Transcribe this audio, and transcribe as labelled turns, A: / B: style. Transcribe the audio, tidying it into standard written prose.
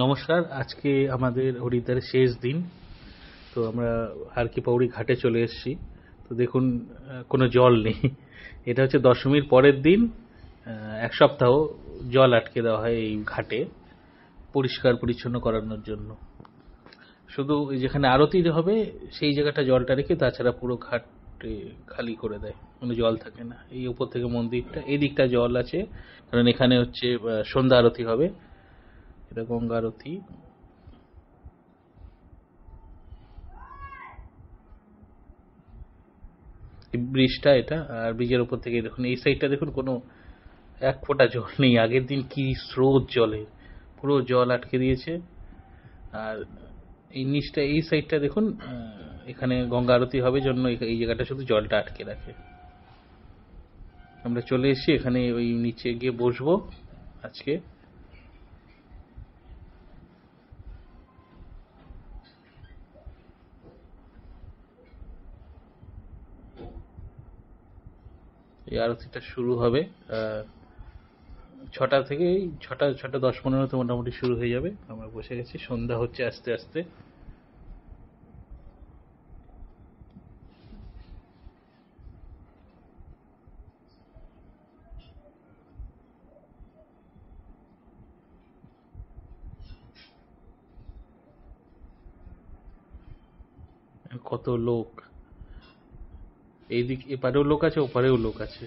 A: নমস্কার। আজকে আমাদের হরিদ্বারের শেষ দিন। তো আমরা হার কি পৌড়ি ঘাটে চলে এসেছি। তো দেখুন, কোনো জল নেই। এটা হচ্ছে দশমীর পরের দিন। এক সপ্তাহ জল আটকে দেওয়া হয় এই ঘাটে পরিষ্কার পরিচ্ছন্ন করানোর জন্য। শুধু যেখানে আরতি হবে সেই জায়গাটা জলটা রেখে, তাছাড়া পুরো ঘাট খালি করে দেয়, কোনো জল থাকে না। এই উপর থেকে মন্দিরটা, এই দিকটা জল আছে, কারণ এখানে হচ্ছে সন্ধ্যা আরতি হবে। এটা গঙ্গা আরতি। ব্রিজটা এটা, আর ব্রিজের উপর থেকে দেখুন এই সাইডটা, দেখুন কোনো এক ফোঁটা জল নেই। আগের দিন কি স্রোত জলের, পুরো জল আটকে দিয়েছে। আর এই নিচটা, এই সাইডটা দেখুন, এখানে গঙ্গা আরতি হবে জন্য এই জায়গাটা শুধু জলটা আটকে রাখে। আমরা চলে এসেছি এখানে, ওই নিচে গিয়ে বসবো আজকে। এই আরতিটা শুরু হবে 6টা থেকে, 6:10-15 মোটামুটি শুরু হয়ে যাবে। আমরা বসে গেছি, সন্ধ্যা হচ্ছে আস্তে আস্তে। কত লোক, এইদিক এপারেও লোক আছে, ওপারেও লোক আছে।